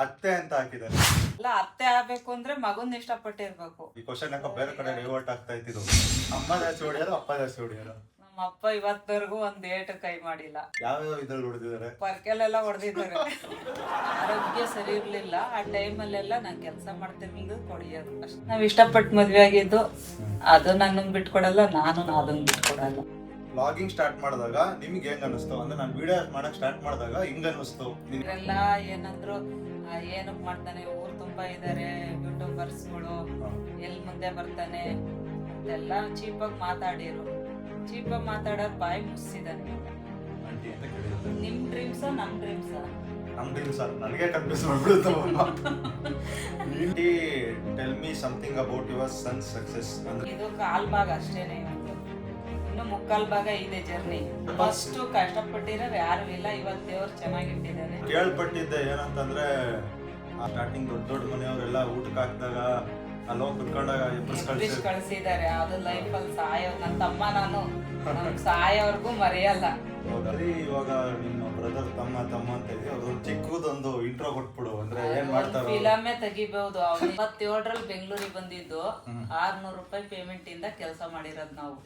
ಅತ್ತೆ ಅಂತ ಹಾಕಿದ್ದಾರೆ. ಅಲ್ಲ, ಅತ್ತೆ ಆಗ್ಬೇಕು ಅಂದ್ರೆ ಮಗುನ್ ಇಷ್ಟಪಟ್ಟಿರ್ಬೇಕು. ಈ ಕ್ವಶನ್ ಯಾಕೋ ಬೇರೆ ಕಡೆ ಡೈವರ್ಟ್ ಆಗ್ತಾ ಇತ್ತು. ಅಮ್ಮ ಜಾಸ್ತಿ ಹೊಡಿಯಾರ, ಅಪ್ಪ ಜಾಸ್ತಿ ಹೊಡಿಯಾರ? ನಮ್ಮ ಅಪ್ಪ ಇವತ್ತವರೆಗೂ ಒಂದ್ ಏಟು ಕೈ ಮಾಡಿಲ್ಲ. ಯಾವ್ಯಾವ ಇದ್ರಲ್ಲಿ ಹೊಡೆದಿದ್ದಾರೆ? ಪರ್ಕೆಲೆಲ್ಲ ಹೊಡೆದಿದ್ದಾರೆ. ಆರೋಗ್ಯ ಸರಿ ಇರ್ಲಿಲ್ಲ ಆ ಟೈಮಲ್ಲೆಲ್ಲ ನಾನ್ ಕೆಲಸ ಮಾಡ್ತಿರ್ಲಿಲ್ಲ, ಕೊಡಿಯೋದು ಅಷ್ಟೇ. ನಾವ್ ಇಷ್ಟಪಟ್ಟು ಮದ್ವೆ ಆಗಿದ್ದು, ಅದು ನನ್ನನ್ ಬಿಟ್ಕೊಡಲ್ಲ, ನಾನು ಅದನ್ನ ಬಿಟ್ಕೊಡಲ್ಲ. ವ್ಲಾಗಿಂಗ್ ಸ್ಟಾರ್ಟ್ ಮಾಡಿದಾಗ ನಿಮ್ಗೆ ಹೆಂಗ್ ಅನಿಸ್ತು? ಅಂದ್ರೆ ನಾನು ವಿಡಿಯೋ ಮಾಡಕ್ ಸ್ಟಾರ್ಟ್ ಮಾಡಿದಾಗ ಹಿಂಗ ಅನಿಸ್ತು? ಎಲ್ಲ ಏನಂದ್ರು ಏನಕ್ ಮಾಡ್ತಾನೆ, ಊರ್ ತುಂಬಾ ಇದಾರೆ ಯೂಟ್ಯೂಬರ್ಸ್ಗಳು, ಎಲ್ ಮುಂದೆ ಬರ್ತಾನೆ ಅಂತೆಲ್ಲ ಚೀಪಾಗಿ ಮಾತಾಡಿರು. ಚೀಪಾಗಿ ಮಾತಾಡೋರ್ ಬಾಯಿ ಮುಗಿಸಿದಾನೆ. ಆಂಟಿ ಅಂತ ಕೇಳಿದ್ರು. ನಿಮ್ ಡ್ರೀಮ್ಸ ನಮ್ ಡ್ರೀಮ್ಸ? ನಮ್ ಡ್ರೀಮ್ಸ್ ನನಗೆ ಕನ್ಫ್ಯೂಸ್ ಮಾಡ್ಬಿಡುತ್ತೆ. Aunty tell me something about your son success. ಅಂದ್ರೆ ಇದು ಕಾಲ್ ಭಾಗ ಅಷ್ಟೇನೆ, ಇನ್ನು ಮುಕ್ಕಾಲ್ ಭಾಗ ಇದೆ ಜರ್ನಿ. ಫಸ್ಟ್ ಕಷ್ಟಪಟ್ಟಿರೋರು ಯಾರು ಇಲ್ಲ, ಇವತ್ತು ದೇವ್ರು ಚೆನ್ನಾಗಿಟ್ಟಿದ್ದಾರೆ. ಕೇಳ್ಪಟ್ಟಿದ್ದೆ ಏನಂತಂದ್ರೆ ಸ್ಟಾರ್ಟಿಂಗ್ ದೊಡ್ಡ ದೊಡ್ಡ ಮನೆಯವರೆಲ್ಲ ಊಟಕ್ಕೆ ಹಾಕಿದಾಗ ಅಲ್ಲೋಗಿ ಕುತ್ಕೊಂಡಾಗ ಎಬ್ಬಿಸ್ ಕಳ್ಸಿದ್ದಾರೆ. ಅದು ಲೈಫಲ್ಲಿ ಸಾಯೋ ನನ್ನ ತಮ್ಮ, ನಾನು ಸಾಯೋವರೆಗೂ ಮರೆಯಲ್ಲ. ಹೌದಾ? ಇವಾಗ ನಿಮ್ಮ ಬ್ರದರ್ ತಮ್ಮ ಅಂತ ಇದೆ, ಅವ್ರದ್ದು ಚಿಕ್ಕದೊಂದು ಇಂಟ್ರೋ ಕೊಟ್ಬಿಡು. ಅಂದ್ರೆ ಏನ್ ಮಾಡ್ತಾರೋ ಫಿಲಮೇ ತೆಗಿಬಹುದು. 27ರಲ್ಲಿ ಬೆಂಗಳೂರಿಗೆ ಬಂದಿದ್ದು, 600 ರೂಪಾಯಿ ಪೇಮೆಂಟ್ ಇಂದ ಕೆಲಸ ಮಾಡಿರೋದು ನಾವು.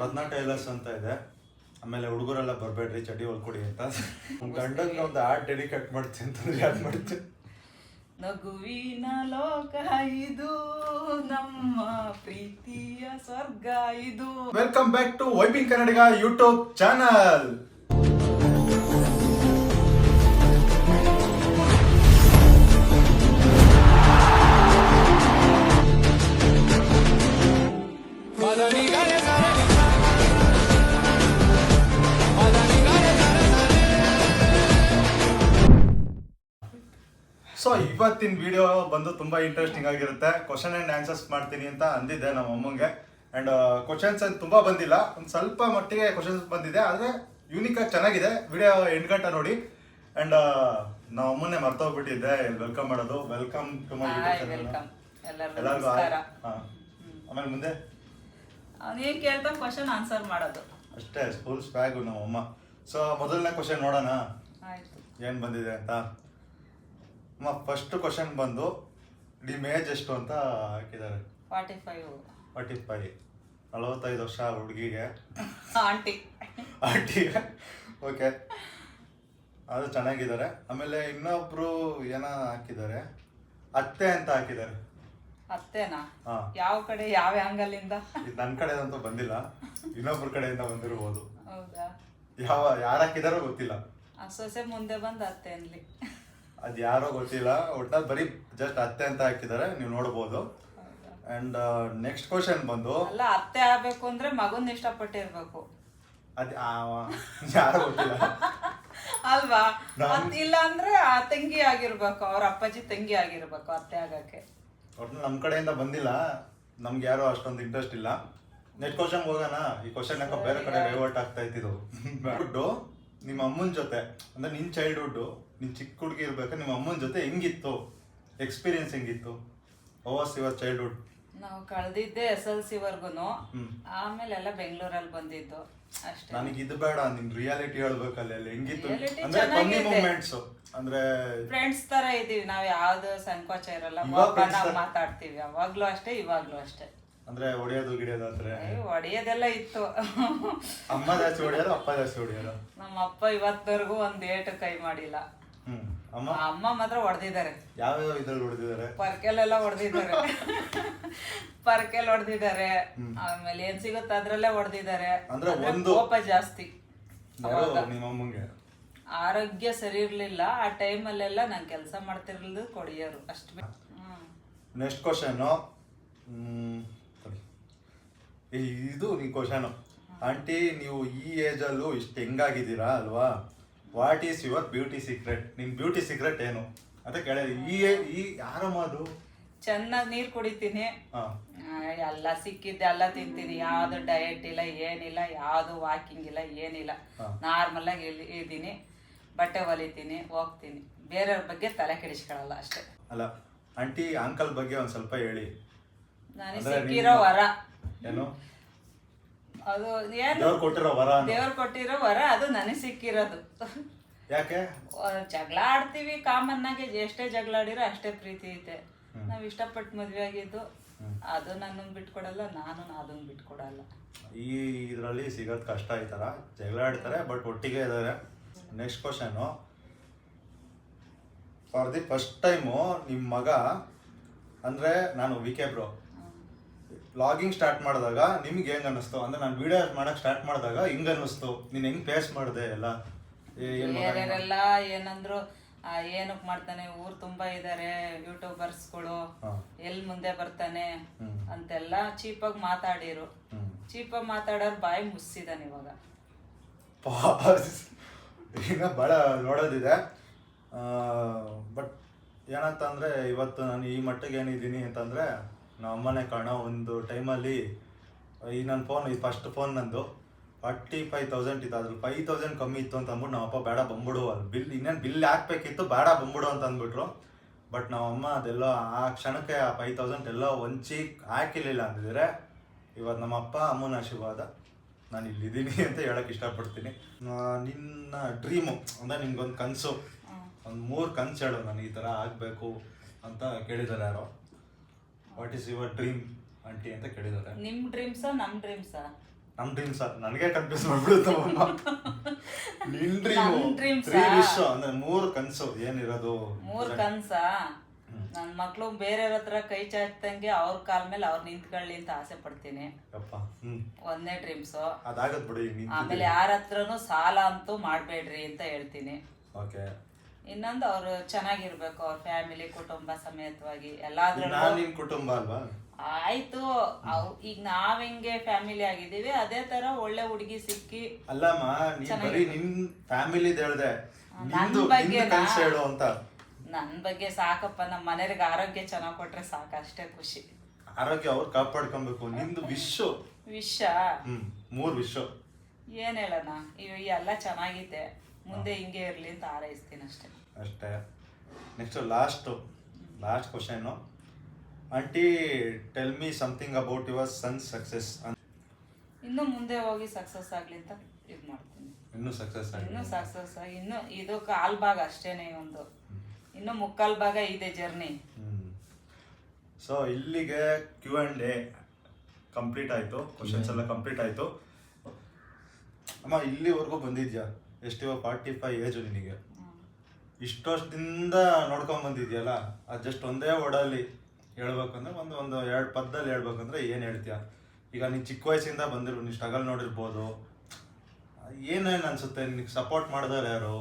ರತ್ನ ಟೈಲರ್ಸ್ ಅಂತ ಇದೆ. ಆಮೇಲೆ ಹುಡುಗರೆಲ್ಲ ಬರ್ಬೇಡ್ರಿ ಚಡಿ ಹೊಲ್ಕೊಡಿ ಅಂತ. ಗಂಡಂಗೆ ಒಂದು ಆರ್ಟ್ ಡೆಡಿಕೇಟ್ ಮಾಡ್ತೀನಿ ಅಂತಂದ್ರೆ ಯಾಕೆ ಮಾಡ್ತೀನಿ? ನಗುವಿನ ಲೋಕ ಇದು, ನಮ್ಮ ಪ್ರೀತಿಯ ಸ್ವರ್ಗ ಇದು. Welcome back to vibing Kannadiga YouTube channel. So ಇವತ್ತಿನ ವಿಡಿಯೋ ಬಂದು ತುಂಬಾ ಇಂಟ್ರೆಸ್ಟಿಂಗ್ ಆಗಿರುತ್ತೆ. ಕ್ವಶನ್ ಅಂಡ್ ಆನ್ಸರ್ಸ್ ಮಾಡ್ತೀನಿ ಅಂತ ಅಂದಿದ್ದೆ ನಮ್ಮ ಅಮ್ಮಂಗೆ. ಅಂಡ್ ಕ್ವಶನ್ಸ್ ಅಂತ ತುಂಬಾ ಬಂದಿಲ್ಲ, ಒಂದು ಸ್ವಲ್ಪ ಮಟ್ಟಿಗೆ ಕ್ವಶನ್ಸ್ ಬಂದಿದೆ, ಆದ್ರೆ ಯೂನಿಕ್ ಆಗಿ ಚೆನ್ನಾಗಿದೆ. ವಿಡಿಯೋ 8 ಗಂಟೆ ನೋಡಿ. ಅಂಡ್ ನಾವು ಅಮ್ಮನ್ನೇ ಮರ್ತೋಗ್ಬಿಟ್ಟಿದ್ದೆ ವೆಲ್ಕಮ್ ಮಾಡೋದು. Welcome to my YouTube channel. ಎಲ್ಲರಿಗೂ ಆಮೇಲೆ ಮುಂದೆ ನೀನ್ ಕೇಳ್ತಾ ಕ್ವಶನ್ ಆನ್ಸರ್ ಮಾಡೋದು ಅಷ್ಟೇ. ಫುಲ್ ಸ್ವ್ಯಾಗು ನಮ್ಮ ಅಮ್ಮ. ಸೊ ಮೊದಲನೇ ಕ್ವಶನ್ ನೋಡೋಣ ಆಯ್ತು, ಏನ್ ಬಂದಿದೆ ಅಂತ. ಅಮ್ಮ ಫಸ್ಟ್ ಕ್ವಶನ್ ಬಂದು ನಿಮ್ಮ ಏಜ್ ಎಷ್ಟು ಅಂತ ಹಾಕಿದ್ದಾರೆ. 45. 45 ವರ್ಷ ಹುಡುಗಿಗೆ, ಆಂಟಿಗೆ. ಓಕೆ, ಅದು ಚೆನ್ನಾಗಿದ್ದಾರೆ. ಆಮೇಲೆ ಇನ್ನೊಬ್ರು ಏನೋ ಹಾಕಿದ್ದಾರೆ, ಅತ್ತೆ ಅಂತ ಹಾಕಿದ್ದಾರೆ. ಅತ್ತೆನಾ? ಯಾವ ಕಡೆ, ಯಾವ ಆಂಗಲ್ ಇಂದ? ನನ್ನ ಕಡೆದಂತೂ ಬಂದಿಲ್ಲ, ಇನ್ನೊಬ್ರ ಕಡೆಯಿಂದ ಬಂದಿರಬಹುದು. ಹೌದಾ? ಯಾರು ಹಾಕಿದಾರೋ ಗೊತ್ತಿಲ್ಲ. ಸೊಸೆ ಮುಂದೆ ಬಂದ್ ಅತ್ತೆ ಅನ್ಲಿ. ಅದ್ ಯಾರೋ ಗೊತ್ತಿಲ್ಲ, ಒಟ್ನಲ್ಲಿ ಬರೀ ಜಸ್ಟ್ ಅತ್ತೆ ಅಂತ ಹಾಕಿದ್ದಾರೆ, ನೀವು ನೋಡ್ಬೋದು. ಅಂಡ್ ನೆಕ್ಸ್ಟ್ ಕ್ವಶನ್ ಬಂದು, ಅಲ್ಲ, ಅತ್ತೆ ಆಗ್ಬೇಕು ಅಂದ್ರೆ ಮಗುನ್ ಇಷ್ಟಪಟ್ಟಿರ್ಬೇಕು. ಅದ್ ಯಾರೋ ಗೊತ್ತಿಲ್ಲ ಅಲ್ವಾ? ಇಲ್ಲ ಅಂದ್ರೆ ಆ ತಂಗಿ ಆಗಿರ್ಬೇಕು, ಅವ್ರ ಅಪ್ಪಾಜಿ ತಂಗಿ ಆಗಿರ್ಬೇಕು ಅತ್ತೆ ಆಗಕ್ಕೆ. ಒಟ್ಟು ನಮ್ ಕಡೆಯಿಂದ ಬಂದಿಲ್ಲ, ನಮ್ಗೆ ಯಾರೋ ಅಷ್ಟೊಂದು ಇಂಟ್ರೆಸ್ಟ್ ಇಲ್ಲ. ನೆಕ್ಸ್ಟ್ ಕ್ವಶನ್ ಹೋಗೋಣ. ಈ ಕ್ವಶನ್ ಯಾಕೋ ಬೇರೆ ಕಡೆ ಡೈವರ್ಟ್ ಆಗ್ತಾ ಇತ್ತು. ನಿಮ್ಮ ಅಮ್ಮನ ಜೊತೆ, ಅಂದ್ರೆ ನಿನ್ ಚೈಲ್ಡ್ಹುಡ್, ನಿನ್ ಚಿಕ್ಕ ಹುಡುಗಿ ಇರ್ಬೇಕು, ನಿಮ್ಮ ಅಮ್ಮನ ಜೊತೆ ಹೆಂಗಿತ್ತು ಎಕ್ಸ್ಪೀರಿಯನ್ಸ್? ಹೆಂಗಿತ್ತು ಓವರ್ಸ್ ಯುವರ್ ಚೈಲ್ಡ್ಹುಡ್? ನಾವು ಕಳೆದಿದ್ದೆ SLC ವರ್ಗುನು, ಆಮೇಲೆ ಎಲ್ಲ ಬೆಂಗಳೂರಲ್ಲಿ ಬಂದಿದ್ದು ಅಷ್ಟೇ. ನನಗೆ ಇದು ಬೇಡ, ನಿನ್ ರಿಯಾಲಿಟಿ ಹೇಳ್ಬೇಕಲ್ಲ, ಹೆಂಗಿತ್ತು Reality ಅಂದ್ರೆ ಫನ್ನಿ ಚೆನ್ನಾಗಿದೆ. ಮೂಮೆಂಟ್ಸ್. ಅಂದ್ರೆ ಫ್ರೆಂಡ್ಸ್ ತರ ಇದೀವಿ ನಾವ್, ಯಾವ್ದು ಸಂಕೋಚ ಇರಲ್ಲ, ನಾವು ಮಾತಾಡ್ತೀವಿ. ಅವಾಗ್ಲೂ ಅಷ್ಟೇ, ಇವಾಗ್ಲೂ ಅಷ್ಟೇ. ಅಂದ್ರೆ ಹೊಡೆಯೋದು ಗಿಡಿಯೋದು ಅಂದ್ರೆ ಹೊಡೆಯೋದೆಲ್ಲ ಇತ್ತು. ಅಮ್ಮ ಜಾಸ್ತಿ ಹೊಡೆಯೋದು, ಅಪ್ಪ ಜಾಸ್ತಿ ಹೊಡೆಯೋದು? ನಮ್ಮ ಅಪ್ಪ ಇವತ್ತವರೆಗೂ ಒಂದ್ ಏಟು ಕೈ ಮಾಡಿಲ್ಲ. ಅಮ್ಮ ಮಾತ್ರ ಹೊಡೆದಿದ್ದಾರೆ. ಯಾವ್ಯಾವ ಇದ್ರಲ್ಲಿ ಹೊಡೆದಿದ್ದಾರೆ? ಪರ್ಕೆಲೆಲ್ಲ ಹೊಡೆದಿದ್ದಾರೆ. ಪರ್ಕೆಲ್ ಹೊಡೆದಿದ್ದಾರೆ, ಆಮೇಲೆ ಏನ್ ಸಿಗುತ್ತೆ ಅದ್ರಲ್ಲೇ ಹೊಡೆದಿದ್ದಾರೆ. ಅಂದ್ರೆ ಒಂದು ಕೋಪ ಜಾಸ್ತಿ. ನಿಮ್ಮ ಅಮ್ಮಂಗೆ ಆರೋಗ್ಯ ಸರಿ ಇರ್ಲಿಲ್ಲ ಆ ಟೈಮಲ್ಲೆಲ್ಲ ನಾನ್ ಕೆಲಸ ಮಾಡ್ತಿರ್ಲಿಲ್ಲ, ಕೊಡಿಯೋರು ಅಷ್ಟೇ. ನೆಕ್ಸ್ಟ್ ಕ್ವಶನ್, ಇದು ನೀ ಕ್ವಶನ್. ಆಂಟಿ, ನೀವು ಈ ಏಜ್ ಅಲ್ಲೂ ಇಷ್ಟು ಹೆಂಗಾಗಿದ್ದೀರಾ ಅಲ್ವಾ? What is your beauty secret? ನಿಮ್ ಬ್ಯೂಟಿ ಸೀಕ್ರೆಟ್ ಏನು ಅಂತ ಕೇಳಿದ್ರಿ. ಈ ಆರಾಮ ಅದು ಚೆನ್ನಾಗಿ ನೀರ್ ಕುಡಿತೀನಿ, ಎಲ್ಲ ಸಿಕ್ಕಿದ್ದೆ ಎಲ್ಲ ತಿಂತೀನಿ, ಯಾವ್ದು ಡಯಟ್ ಇಲ್ಲ, ಏನಿಲ್ಲ, ಯಾವ್ದು ವಾಕಿಂಗ್ ಇಲ್ಲ, ಏನಿಲ್ಲ. ನಾರ್ಮಲ್ ಆಗಿ ಇದ್ದೀನಿ, ಬಟ್ಟೆ ಹೊಲಿತೀನಿ, ಹೋಗ್ತೀನಿ. ಬೇರೆಯವ್ರ ಬಗ್ಗೆ ತಲೆ ಕೆಡಿಸ್ಕೊಳ್ಳಲ್ಲ ಅಷ್ಟೇ. ಅಲ್ಲ ಆಂಟಿ, ಅಂಕಲ್ ಬಗ್ಗೆ ಒಂದ್ ಸ್ವಲ್ಪ ಹೇಳಿ. ನನಗೆ ಸಿಕ್ಕಿರೋ ವರ ಏನು? ಅದು ಏನು? ದೇವ್ರು ಕೊಟ್ಟಿರೋ ವರ. ದೇವ್ರು ಕೊಟ್ಟಿರೋ ವರ, ಅದು ನನಗೆ ಸಿಕ್ಕಿರೋದು. ಯಾಕೆ? ಜಗಳ ಆಡ್ತೀವಿ ಕಾಮನ್ ಆಗಿ, ಎಷ್ಟೇ ಜಗಳ ಆಡಿರೋ ಅಷ್ಟೇ ಪ್ರೀತಿ ಐತೆ. ನಾವ್ ಇಷ್ಟಪಟ್ಟು ಮದ್ವೆ ಆಗಿದ್ದು, ಅದು ನನ್ನನ್ನು ಬಿಟ್ಕೊಡಲ್ಲ, ನಾನು ಅದನ್ನ ಬಿಟ್ಕೊಡಲ್ಲ. ಈ ಇದರಲ್ಲಿ ಸಿಗೋದು ಕಷ್ಟ, ಈ ಥರ ಜಗಳ ಆಡ್ತಾರೆ ಬಟ್ ಒಟ್ಟಿಗೆ ಇದ್ದಾರೆ. Next question, for the first time ನಿಮ್ಮ ಮಗ ಅಂದರೆ, ನಾನು ವಿ.ಕೆ. ಬ್ರೋ ವ್ಲಾಗಿಂಗ್ ಸ್ಟಾರ್ಟ್ ಮಾಡಿದಾಗ ನಿಮ್ಗೆ ಹೆಂಗೆ ಅನ್ನಿಸ್ತು? ಅಂದರೆ ನಾನು ವಿಡಿಯೋ ಮಾಡೋಕ್ಕೆ ಸ್ಟಾರ್ಟ್ ಮಾಡಿದಾಗ ಹಿಂಗೆ ಅನ್ನಿಸ್ತು, ನೀನು ಹೆಂಗೆ ಫೇಸ್ ಮಾಡಿದೆ ಎಲ್ಲ? ಬೇರೆಯವರೆಲ್ಲ ಏನಂದ್ರು, ಏನಕ್ ಮಾಡ್ತಾನೆ, ಊರ್ ತುಂಬಾ ಇದಾರೆ ಯೂಟ್ಯೂಬರ್ಸ್ಗಳು, ಎಲ್ ಮುಂದೆ ಬರ್ತಾನೆ ಅಂತೆಲ್ಲ ಚೀಪಾಗಿ ಮಾತಾಡಿರು. ಚೀಪಾಗಿ ಮಾತಾಡೋರು ಬಾಯಿ ಮುಚ್ಚಿದಾನೆ ಇವಾಗ. ಈಗ ಭಾಳ ನೋಡೋದಿದೆ. ಬಟ್ ಏನಂತಂದರೆ, ಇವತ್ತು ನಾನು ಈ ಮಟ್ಟಿಗೆ ಏನಿದ್ದೀನಿ ಅಂತಂದರೆ ನಮ್ಮ ಅಮ್ಮನೇ ಕಾರಣ. ಒಂದು ಟೈಮಲ್ಲಿ ಈ ನನ್ನ ಫೋನ್, ಈ ಫಸ್ಟ್ ಫೋನ್ ನಂದು 45,000 ಇತ್ತು. ಅದ್ರಲ್ಲಿ 5,000 ಕಮ್ಮಿ ಇತ್ತು ಅಂತ ಅಂದ್ಬಿಟ್ಟು ನಮ್ಮಪ್ಪ ಬೇಡ ಬಂದ್ಬಿಡು, ಅಲ್ಲಿ ಬಿಲ್ ಇನ್ನೇನು ಬಿಲ್ ಹಾಕ್ಬೇಕಿತ್ತು, ಬೇಡ ಬಂದ್ಬಿಡು ಅಂತ ಅಂದ್ಬಿಟ್ರು. ಬಟ್ ನಮ್ಮಮ್ಮ ಅದೆಲ್ಲ ಆ ಕ್ಷಣಕ್ಕೆ ಆ 5,000 ಎಲ್ಲ ಒಂಚಿ ಹಾಕಿರಲಿಲ್ಲ ಅಂದಿದ್ರೆ ಇವತ್ತು ನಮ್ಮಪ್ಪ ಅಮ್ಮನ ಆಶೀರ್ವಾದ ನಾನು ಇಲ್ಲಿದ್ದೀನಿ ಅಂತ ಹೇಳಕ್ಕೆ ಇಷ್ಟಪಡ್ತೀನಿ. ನಿನ್ನ ಡ್ರೀಮು ಅಂದರೆ ನಿಮ್ಗೊಂದು ಕನಸು, ಒಂದು 3 ಕನಸು ಹೇಳು, ನಾನು ಈ ಥರ ಆಗಬೇಕು ಅಂತ ಕೇಳಿದ್ದಾರೆ ಯಾರೋ. What is your dream aunty ಅಂತ ಕೇಳಿದ್ದಾರೆ. ನಿಮ್ಮ ಡ್ರೀಮ್ಸಾ ನಮ್ಮ ಡ್ರೀಮ್ಸಾ? ನಮ್ಮ ಡ್ರೀಮ್ಸ್ ನನಗೆ ಕನ್ಫ್ಯೂಸ್ ಮಾಡ್ಬಿಡುತ್ತೆ ಅಮ್ಮ. ನಿನ್ ಡ್ರೀಮು 3 ವಿಶ್ ಅಂದ್ರೆ 3 ಕನಸು ಏನಿರೋದು? 3 ಕನಸಾ? ನನ್ನ ಮಕ್ಳು ಬೇರೆಯವ್ರ ಹತ್ರ ಕೈ ಚಾಚ್ದಂಗೆ ಅವ್ರ ಕಾಲ ಮೇಲೆ ಅವ್ರು ನಿಂತ್ಕೊಳ್ಳಿ ಅಂತ ಆಸೆ ಪಡ್ತೀನಿ. ಒಂದನೇ ಡ್ರೀಮ್ಸು ಅದಾಗತ್ ಬಿಡಿ. ಆಮೇಲೆ ಯಾರ ಹತ್ರನು ಸಾಲ ಅಂತೂ ಮಾಡ್ಬೇಡ್ರಿ ಅಂತ ಹೇಳ್ತೀನಿ. ಓಕೆ. ಇನ್ನೊಂದು ಅವ್ರು ಚೆನ್ನಾಗಿರ್ಬೇಕು, ಅವ್ರ ಫ್ಯಾಮಿಲಿ ಕುಟುಂಬ ಸಮೇತವಾಗಿ ಎಲ್ಲಾದ್ರೂ. ನಿನ್ ಕುಟುಂಬ ಅಲ್ವಾ? ಆಯ್ತು, ಈಗ ನಾವ್ ಹೆಂಗೆ ಫ್ಯಾಮಿಲಿ ಆಗಿದೀವಿ ಅದೇ ತರ ಒಳ್ಳೆ ಹುಡುಗಿ ಸಿಕ್ಕಿ. ಅಲ್ಲಮ್ಮ, ನೀನ್ ಬರೀ ನಿನ್ ಫ್ಯಾಮಿಲಿ ಹೇಳ್ದೆ, ನನ್ ಬಗ್ಗೆ ಹೇಳು ಅಂತ. ನನ್ ಬಗ್ಗೆ ಸಾಕಪ್ಪ, ನಮ್ಮ ಮನೆಯವ್ರಿಗೆ ಆರೋಗ್ಯ ಚೆನ್ನಾಗ್ ಕೊಟ್ರೆ ಸಾಕು, ಅಷ್ಟೇ ಖುಷಿ. ಆರೋಗ್ಯ ಅವ್ರು ಕಾಪಾಡ್ಕೊಬೇಕು. ನಿಮ್ದು ವಿಶ್ವ 3 ವಿಶ್ವ ಏನ್ ಹೇಳೋಣ, ಎಲ್ಲ ಚೆನ್ನಾಗಿದೆ, ಮುಂದೆ ಹಿಂಗೆ ಇರ್ಲಿ ಅಂತ ಹಾರೈಸ್ತೀನಿ ಅಷ್ಟೇ. ಅಷ್ಟೇ. Next last question. Aunty, tell me something about your son success. ಇನ್ನು ಮುಂದೆ ಹೋಗಿ ಸಕ್ಸಸ್ ಆಗ್ಲಿ ಅಂತ ಇದು ಮಾಡ್ತೀನಿ. ಇನ್ನು ಸಕ್ಸಸ್ ಆಗಿ ಇನ್ನು ಇದು ಕಾಲ್ ಭಾಗ ಅಷ್ಟೇನೆ, ಇನ್ನು ಮುಕ್ಕಾಲ್ ಭಾಗ ಇದೆ ಜರ್ನಿ. ಸೊ ಇಲ್ಲಿಗೆ Q&A ಕಂಪ್ಲೀಟ್ ಆಯ್ತು, ಕ್ವಶನ್ಸ್ ಎಲ್ಲ ಕಂಪ್ಲೀಟ್ ಆಯ್ತು. ಅಮ್ಮ, ಇಲ್ಲಿವರೆಗೂ ಬಂದಿದ್ಯಾ? ಎಷ್ಟಿವ 45 ಏಜು ನಿನಗೆ. ಇಷ್ಟು ವರ್ಷದಿಂದ ನೋಡ್ಕೊಂಡ್ ಬಂದಿದ್ಯಲ್ಲ, ಅದು ಜಸ್ಟ್ ಒಂದೇ ವರ್ಡಲ್ಲಿ ಹೇಳ್ಬೇಕಂದ್ರೆ, ಒಂದು 2 ಪದದಲ್ಲಿ ಹೇಳ್ಬೇಕಂದ್ರೆ ಏನು ಹೇಳ್ತೀಯ? ಈಗ ನೀನು ಚಿಕ್ಕ ವಯಸ್ಸಿಂದ ಬಂದಿರು, ನೀನು ಸ್ಟ್ರಗಲ್ ನೋಡಿರ್ಬೋದು, ಏನೇನು ಅನ್ಸುತ್ತೆ ನಿನಗೆ? ಸಪೋರ್ಟ್ ಮಾಡಿದವ್ರು ಯಾರು?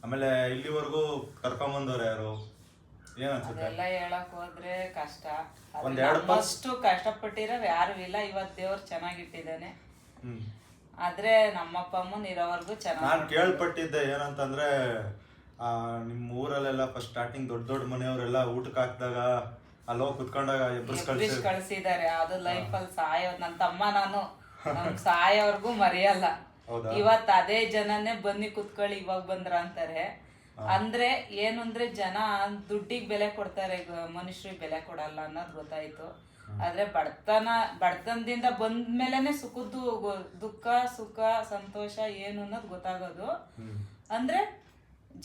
ಆಮೇಲೆ ಇಲ್ಲಿವರೆಗೂ ಕರ್ಕೊಂಬಂದವ್ರು ಯಾರು? ಏನ್ ಅನ್ಸುತ್ತೆ? ಅದೆಲ್ಲ ಹೇಳಕ್ ಹೋದ್ರೆ ಕಷ್ಟ. ಅಷ್ಟು ಕಷ್ಟಪಟ್ಟಿರೋ ಯಾರು ಇಲ್ಲ. ಇವತ್ತು ದೇವ್ರು ಚೆನ್ನಾಗಿಟ್ಟಿದ್ದಾನೆ. ಆದ್ರೆ ನಮ್ಮಪ್ಪ ಅಮ್ಮನ ಇರೋವರೆಗೂ ಚೆನ್ನಾಗಿ. ನಾನು ಕೇಳ್ಪಟ್ಟಿದ್ದೆ ಏನಂತಂದ್ರೆ, ನಿಮ್ಮ ಊರಲ್ಲೆಲ್ಲ ಫಸ್ಟ್ ಸ್ಟಾರ್ಟಿಂಗ್ ದೊಡ್ಡ ಮನೆಯವರೆಲ್ಲ ಊಟಕ್ಕೆ ಹಾಕಿದಾಗ ಅಲ್ಲೋ ಕುತ್ಕೊಂಡಾಗ ಎಬ್ಬಿಸ್ ಕಳ್ಸಿದ್ದಾರೆ. ಅದು ಲೈಫಲ್ಲಿ ಸಾಯೋ ನನ್ನ ತಮ್ಮ ನಾನು ನಮ್ ಸಾಯೋವರೆಗೂ ಮರೆಯಲ್ಲ. ಇವತ್ ಅದೇ ಜನನೇ ಬನ್ನಿ ಕುತ್ಕೊಳ್ಳಿ ಇವಾಗ ಬಂದ್ರ ಅಂತಾರೆ. ಅಂದ್ರೆ ಏನು ಅಂದ್ರೆ ಜನ ದುಡ್ಡಿಗೆ ಬೆಲೆ ಕೊಡ್ತಾರೆ, ಮನುಷ್ಯರಿಗೆ ಬೆಲೆ ಕೊಡಲ್ಲ ಅನ್ನೋದು ಗೊತ್ತಾಯ್ತು. ಆದ್ರೆ ಬಡತನದಿಂದ ಬಂದ್ಮೇಲೆನೆ ಸುಖದ್ದು ದುಃಖ ಸುಖ ಸಂತೋಷ ಏನು ಅನ್ನೋದು ಗೊತ್ತಾಗೋದು. ಅಂದ್ರೆ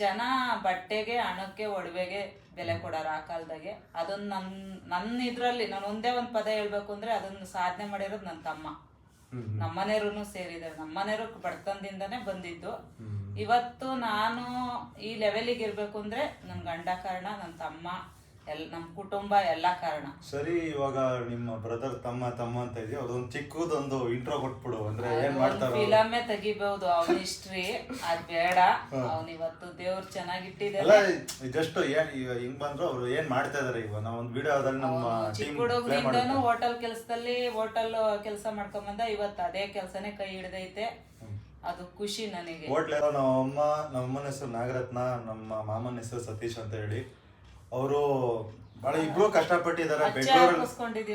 ಜನ ಬಟ್ಟೆಗೆ ಹಣಕ್ಕೆ ಒಡವೆಗೆ ಬೆಲೆ ಕೊಡಾರ ಆ ಕಾಲದಾಗೆ. ಅದನ್ನ ನನ್ನ ಇದ್ರಲ್ಲಿ ನಾನು ಒಂದೇ ಒಂದ್ ಪದ ಹೇಳ್ಬೇಕು ಅಂದ್ರೆ ಅದನ್ನ ಸಾಧನೆ ಮಾಡಿರೋದು ನನ್ನ ತಮ್ಮ. ನಮ್ಮನೆಯವ್ರು ಸೇರಿದ್ದಾರೆ. ನಮ್ಮನೆಯವರು ಬಡತನದಿಂದಾನೇ ಬಂದಿದ್ದು. ಇವತ್ತು ನಾನು ಈ ಲೆವೆಲಿಗೆ ಇರ್ಬೇಕು ಅಂದ್ರೆ ನನ್ ಗಂಡ ಕಾರಣ, ನನ್ನ ತಮ್ಮ, ನಮ್ ಕುಟುಂಬ ಎಲ್ಲ ಕಾರಣ. ಸರಿ, ಇವಾಗ ನಿಮ್ಮ ಬ್ರದರ್ ತಮ್ಮ ಅಂತ ಇದೆಯಾ? ಅವ್ರದೊಂದು ಚಿಕ್ಕದೊಂದು ಇಂಟ್ರೋ ಕೊಟ್ಬಿಡು. ಅಂದ್ರೆ ಏನ್ ಮಾಡ್ತಾರ? ಫಿಲಮೇ ತೆಗಿಬಹುದು ಅವನ ಹಿಸ್ಟ್ರಿ. ಅದ್ ಬೇಡ, ಅವ್ನ ಇವತ್ತು ದೇವ್ರು ಚೆನ್ನಾಗಿಟ್ಟಿದ್ದಾರೆ. ಜಸ್ಟ್ ಹಿಂಗ್ ಬಂದ್ರು ಅವ್ರು ಏನ್ ಮಾಡ್ತಾ ಇದಾರೆ ಇವಾಗ? ನಾವ್ ಒಂದ್ ವಿಡಿಯೋದಲ್ಲಿ ನಮ್ಮ ಚಿಕ್ಕ ಹುಡುಗರಿಂದನು ಹೋಟೆಲ್ ಕೆಲಸದಲ್ಲಿ ಹೋಟೆಲ್ ಕೆಲಸ ಮಾಡ್ಕೊಂಡ್ ಬಂದ. ಇವತ್ತು ಅದೇ ಕೆಲಸನೇ ಕೈ ಹಿಡ್ದೈತೆ. ಅದು ಖುಷಿ ನನಗೆ. ಹೋಟ್ಲ್ ನಮ್ಮಮ್ಮನ ಹೆಸರು ನಾಗರತ್ನ, ನಮ್ಮ ಮಾಮನ ಹೆಸರು ಸತೀಶ್ ಅಂತ ಹೇಳಿ. ಅವರು ಬಹಳ ಇಬ್ರು ಕಷ್ಟಪಟ್ಟಿದ್ದಾರೆ. ಬೆಂಗಳೂರಲ್ಲಿ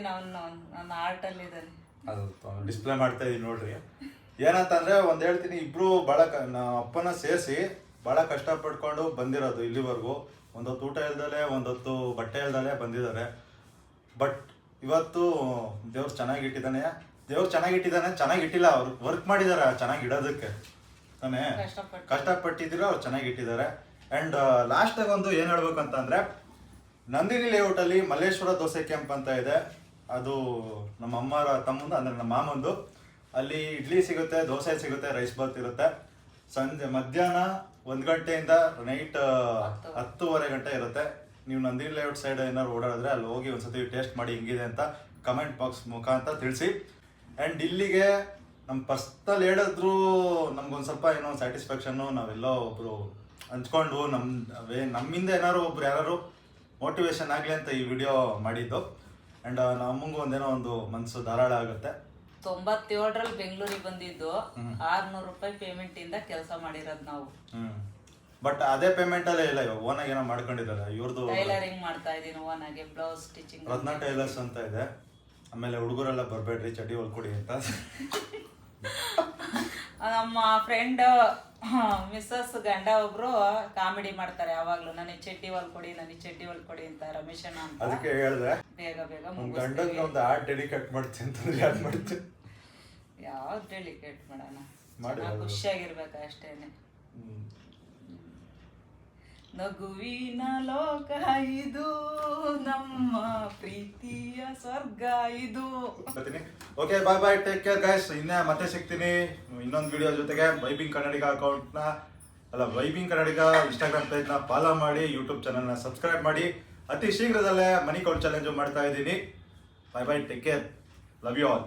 ನನ್ನ ಆರ್ಟ್ ಅಲ್ಲಿ ಇದ್ದಾನೆ, ಅದು ಡಿಸ್ಪ್ಲೇ ಮಾಡ್ತಾ ಇದೀನಿ ನೋಡ್ರಿ. ಏನಂತಂದ್ರೆ ಒಂದ್ ಹೇಳ್ತೀನಿ, ಇಬ್ರು ಬಹಳ ಅಪ್ಪನ ಸೇರಿಸಿ ಬಹಳ ಕಷ್ಟಪಡ್ಕೊಂಡು ಬಂದಿರೋದು ಇಲ್ಲಿವರೆಗೂ. ಒಂದೊತ್ತು ಊಟ ಇಲ್ದಲೆ, ಒಂದೊತ್ತು ಬಟ್ಟೆ ಇಲ್ದಲೆ ಬಂದಿದ್ದಾರೆ. ಬಟ್ ಇವತ್ತು ದೇವ್ರು ಚೆನ್ನಾಗಿಟ್ಟಿದ್ದಾನೆ. ಚೆನ್ನಾಗಿಟ್ಟಿಲ್ಲ, ಅವ್ರು ವರ್ಕ್ ಮಾಡಿದಾರೆ ಚೆನ್ನಾಗಿಡೋದಕ್ಕೆ. ತಾನೇ ಕಷ್ಟಪಟ್ಟು ಕಷ್ಟಪಟ್ಟಿದ್ರು ಅವ್ರು ಚೆನ್ನಾಗಿ ಇಟ್ಟಿದ್ದಾರೆ. ಆ್ಯಂಡ್ ಲಾಸ್ಟಾಗಿ ಒಂದು ಏನು ಹೇಳ್ಬೇಕು ಅಂತಂದರೆ, ನಂದಿನಿ ಲೇಔಟಲ್ಲಿ ಮಲ್ಲೇಶ್ವರ ದೋಸೆ ಕ್ಯಾಂಪ್ ಅಂತ ಇದೆ. ಅದು ನಮ್ಮ ಅಮ್ಮರ ತಮ್ಮಂದು ಅಂದರೆ ನಮ್ಮ ಮಾಮಂದು. ಅಲ್ಲಿ ಇಡ್ಲಿ ಸಿಗುತ್ತೆ, ದೋಸೆ ಸಿಗುತ್ತೆ, ರೈಸ್ ಬಾತ್ ಇರುತ್ತೆ. ಸಂಜೆ ಮಧ್ಯಾಹ್ನ 1 ಗಂಟೆಯಿಂದ ನೈಟ್ 10:30 ಗಂಟೆ ಇರುತ್ತೆ. ನೀವು ನಂದಿನಿ ಲೇಔಟ್ ಸೈಡ್ ಏನಾದ್ರು ಓಡಾಡಿದ್ರೆ ಅಲ್ಲಿ ಹೋಗಿ ಒಂದ್ಸತಿ ಟೇಸ್ಟ್ ಮಾಡಿ ಹೆಂಗಿದೆ ಅಂತ ಕಮೆಂಟ್ ಬಾಕ್ಸ್ ಮುಖಾಂತರ ತಿಳಿಸಿ. ಆ್ಯಂಡ್ ಇಲ್ಲಿಗೆ ನಮ್ಮ ಪರ್ಸ್ನಲ್ ಹೇಳಿದ್ರು ನಮ್ಗೊಂದು ಸ್ವಲ್ಪ ಏನೋ ಸ್ಯಾಟಿಸ್ಫ್ಯಾಕ್ಷನ್ನು, ನಾವೆಲ್ಲೋ ಒಬ್ಬರು ಹಂಚ್ಕೊಂಡು ನಮ್ಮಿಂದ ಏನಾದ್ರು ಒಬ್ರು ಯಾರು ಮೋಟಿವೇಶನ್ ಆಗಲಿ ಅಂತ ಈ ವಿಡಿಯೋ ಮಾಡಿದ್ದು. ಆ್ಯಂಡ್ ನಮಗೂ ಒಂದೇನೋ ಒಂದು ಮನಸ್ಸು ಧಾರಾಳ ಆಗುತ್ತೆ. 97ರಲ್ಲಿ ಬೆಂಗಳೂರಿಗೆ ಬಂದಿದ್ದು 600 ರೂಪಾಯಿ ಪೇಮೆಂಟ್ ಇಂದ ಕೆಲಸ ಮಾಡಿರೋದು ನಾವು. ಬಟ್ ಅದೇ ಪೇಮೆಂಟ್ ಅಲ್ಲೇ ಇಲ್ಲ, ಇವಾಗ ಓನಾಗಿ ಏನೋ ಮಾಡ್ಕೊಂಡಿದ್ದಾರೆ. ಇವ್ರದ್ದು ಟೈಲರಿಂಗ್ ಮಾಡ್ತಾ ಇದೀನಿ, ಓನಾಗೆ ಬ್ಲೌಸ್ ಸ್ಟಿಚಿಂಗ್. ರತ್ನ ಟೈಲರ್ಸ್ ಅಂತ ಇದೆ. ಆಮೇಲೆ ಹುಡುಗರೆಲ್ಲ ಬರಬೇಡ್ರಿ ಚಡ್ಡಿ ಹೊಲ್ಕೊಡಿ ಅಂತ. ನಮ್ಮ ಫ್ರೆಂಡ್ ಮಿಸ್ಸಸ್ ಗಂಡ ಒಬ್ರು ಕಾಮಿಡಿ ಮಾಡ್ತಾರೆ ಯಾವಾಗ್ಲೂ, ನನಗೆ ಚಡ್ಡಿ ಹೊಲ್ಕೊಡಿ ನನಗೆ ಚಡ್ಡಿ ಹೊಲ್ಕೊಡಿ ಅಂತ, ರಮೇಶಣ್ಣ ಅಂತ. ಅದಕ್ಕೆ ಹೇಳಿದೆ ಬೇಗ ಬೇಗ ಗಂಡಂಗೆ ಒಂದು ಆರ್ಟ್ ಡೆಡಿಕೇಟ್ ಮಾಡ್ತೀನಿ ಅಂತಂದ್ರೆ ಯಾರು ಮಾಡ್ತೀನಿ? ಯಾವ್ದು ಡೆಲಿಕೇಟ್ ಮಾಡೋಣ, ಮಾಡಿ ಖುಷಿಯಾಗಿರ್ಬೇಕು ಅಷ್ಟೇನೆ. ನಗುವಿನ ಲೋಕ ಇದು, ನಮ್ಮ ಪ್ರೀತಿಯ ಸ್ವರ್ಗ ಇದು. Okay, bye bye, take care guys. ಮತ್ತೆ ಸಿಗ್ತೀನಿ ಇನ್ನೊಂದು ವಿಡಿಯೋ ಜೊತೆಗೆ. Vibing Kannadiga vibing Kannadiga Instagram ಪೇಜ್ನ ಫಾಲೋ ಮಾಡಿ, ಯೂಟ್ಯೂಬ್ ಚಾನಲ್ನ ಸಬ್ಸ್ಕ್ರೈಬ್ ಮಾಡಿ. ಅತಿ ಶೀಘ್ರದಲ್ಲೇ ಮನಿ ಕೌಂಟ್ ಚಾಲೆಂಜು ಮಾಡ್ತಾ ಇದ್ದೀನಿ. Bye bye, take care, love you all.